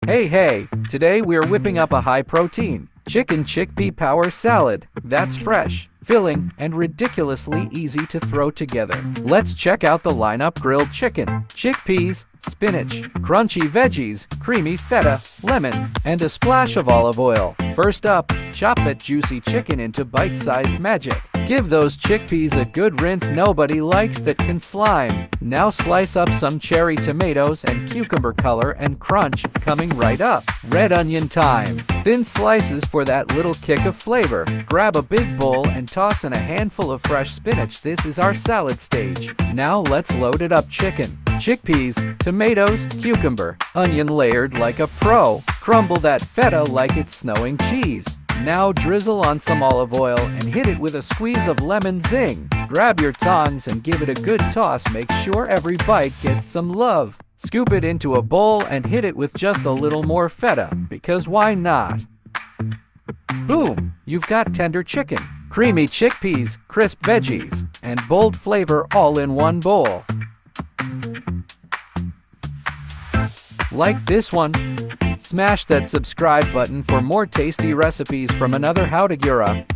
Hey, today we're whipping up a high-protein chicken chickpea power salad that's fresh, filling, and ridiculously easy to throw together. Let's check out the lineup: grilled chicken, chickpeas, spinach, crunchy veggies, creamy feta, lemon, and a splash of olive oil. First up, chop that juicy chicken into bite-sized magic. Give those chickpeas a good rinse. Nobody likes that can slime. Now slice up some cherry tomatoes and cucumber. Color and crunch coming right up. Red onion time. Thin slices for that little kick of flavor. Grab a big bowl and toss in a handful of fresh spinach. This is our salad stage. Now let's load it up: chicken, chickpeas, tomatoes, cucumber, onion layered like a pro. Crumble that feta like it's snowing cheese. Now drizzle on some olive oil and hit it with a squeeze of lemon. Zing! Grab your tongs and give it a good toss. Make sure every bite gets some love. Scoop it into a bowl and hit it with just a little more feta, because why not? Boom! You've got tender chicken, creamy chickpeas, crisp veggies, and bold flavor all in one bowl. Like this one? Smash that subscribe button for more tasty recipes from another How to Gura.